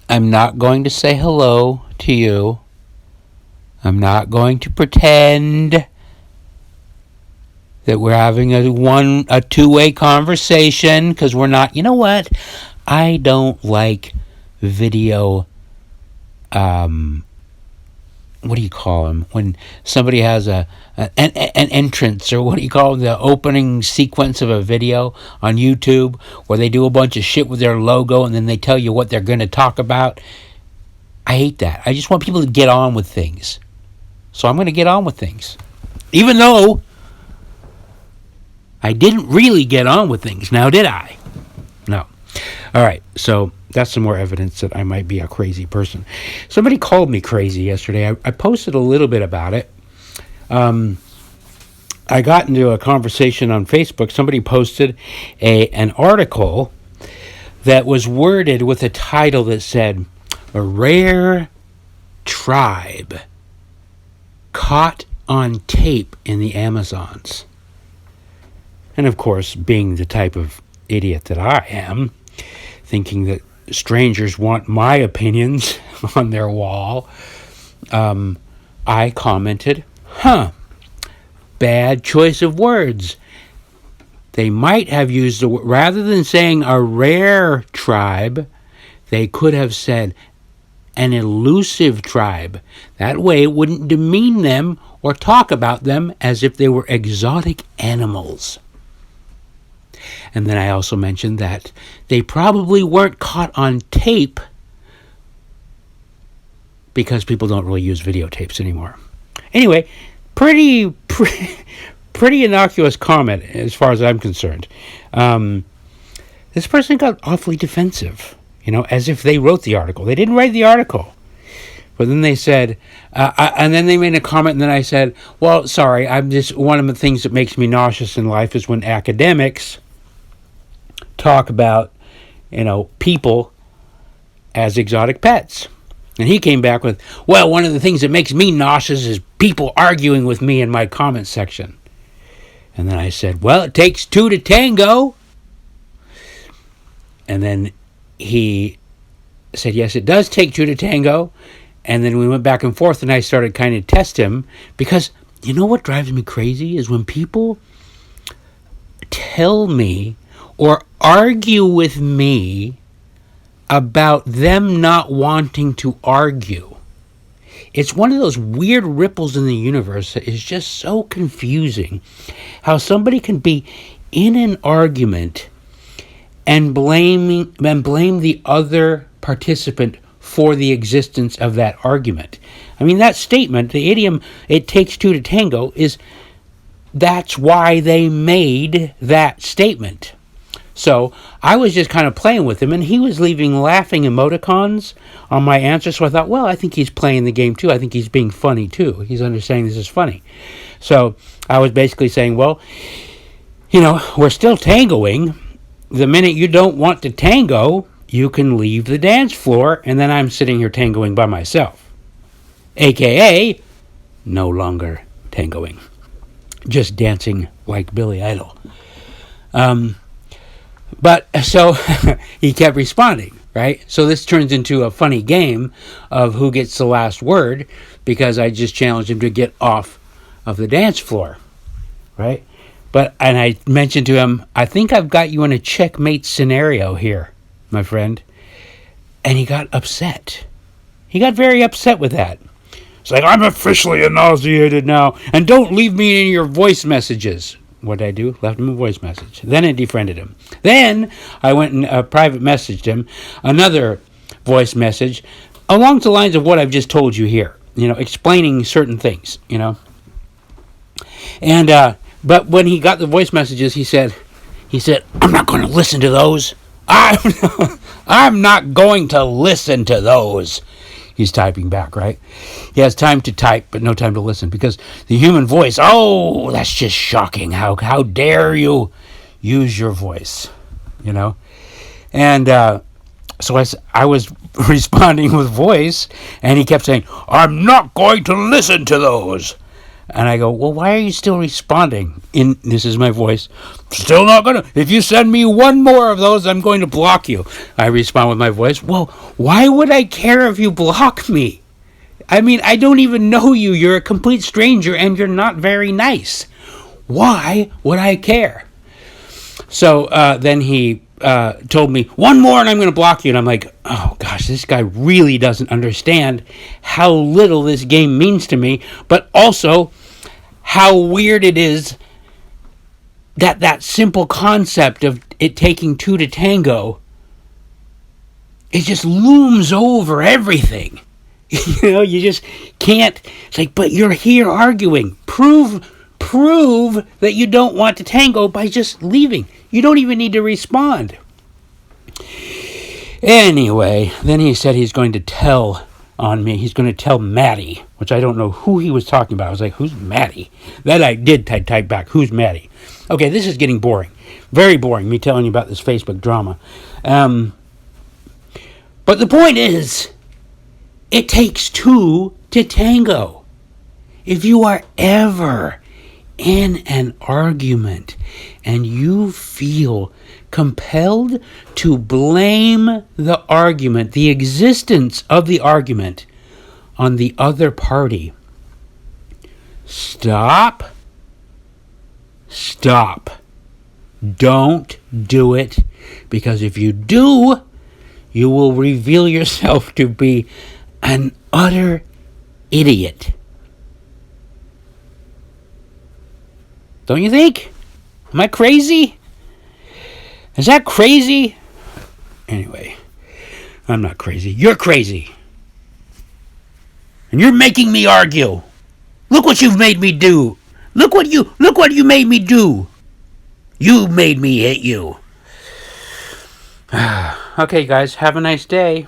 I'm not going to say hello to you. I'm not going to pretend that we're having a two-way conversation, because we're not. You know what? I don't like video. What do you call them when somebody has an entrance, or what do you call them, the opening sequence of a video on YouTube, where they do a bunch of shit with their logo and then they tell you what they're going to talk about? I hate that. I just want people to get on with things. So I'm going to get on with things, even though I didn't really get on with things. Now, did I? No. All right, so that's some more evidence that I might be a crazy person. Somebody called me crazy yesterday. I posted a little bit about it. I got into a conversation on Facebook. Somebody posted an article that was worded with a title that said, "A rare tribe caught on tape in the Amazons." And of course, being the type of idiot that I am, thinking that strangers want my opinions on their wall, I commented, bad choice of words. They might have used the word, rather than saying a rare tribe, they could have said an elusive tribe. That way it wouldn't demean them or talk about them as if they were exotic animals. And then I also mentioned that they probably weren't caught on tape, because people don't really use videotapes anymore. Anyway, pretty innocuous comment as far as I'm concerned. This person got awfully defensive, as if they wrote the article. They didn't write the article. But then they said, and then they made a comment, and then I said, well, sorry, one of the things that makes me nauseous in life is when academics talk about, people as exotic pets. And he came back with, well, one of the things that makes me nauseous is people arguing with me in my comment section. And then I said, well, it takes two to tango. And then he said, yes, it does take two to tango. And then we went back and forth, and I started kind of test him, because you know what drives me crazy is when people tell me or argue with me about them not wanting to argue. It's one of those weird ripples in the universe that is just so confusing. How somebody can be in an argument and blame the other participant for the existence of that argument. I mean, that statement, the idiom, it takes two to tango, that's why they made that statement. So I was just kind of playing with him, and he was leaving laughing emoticons on my answer. So I thought, well, I think he's playing the game too. I think he's being funny too. He's understanding this is funny. So I was basically saying, well, we're still tangoing. The minute you don't want to tango, you can leave the dance floor, and then I'm sitting here tangoing by myself. AKA, no longer tangoing. Just dancing like Billy Idol. But so he kept responding, right? So this turns into a funny game of who gets the last word, because I just challenged him to get off of the dance floor, right? And I mentioned to him, I think I've got you in a checkmate scenario here, my friend. And he got upset. He got very upset with that. It's like, I'm officially nauseated now, and don't leave me in your voice messages. What did I do? Left him a voice message. Then I defriended him. Then I went and private messaged him another voice message along the lines of what I've just told you here, explaining certain things, And but when he got the voice messages, he said, I'm not going to listen to those. I'm not going to listen to those. He's typing back, right? He has time to type, but no time to listen, because the human voice, that's just shocking. How dare you use your voice, And so I was responding with voice, and he kept saying, I'm not going to listen to those. And I go, well, why are you still responding? This is my voice. Still not going to. If you send me one more of those, I'm going to block you. I respond with my voice. Well, why would I care if you block me? I mean, I don't even know you. You're a complete stranger and you're not very nice. Why would I care? So then he told me, one more and I'm going to block you. And I'm like, oh gosh, this guy really doesn't understand how little this game means to me, but also how weird it is that simple concept of it taking two to tango, it just looms over everything. You just can't. It's like, but you're here arguing. Prove that you don't want to tango by just leaving. You don't even need to respond. Anyway, then he said he's going to tell on me. He's going to tell Maddie, which I don't know who he was talking about. I was like, who's Maddie? Then I did type back, who's Maddie? Okay, this is getting boring. Very boring, me telling you about this Facebook drama. But the point is, it takes two to tango. If you are ever in an argument and you feel compelled to blame the argument, the existence of the argument, on the other party, stop. Don't do it, because if you do, you will reveal yourself to be an utter idiot. Don't you think? Am I crazy? Is that crazy? Anyway, I'm not crazy. You're crazy. And you're making me argue. Look what you've made me do. Look what you made me do. You made me hit you. Okay, guys, have a nice day.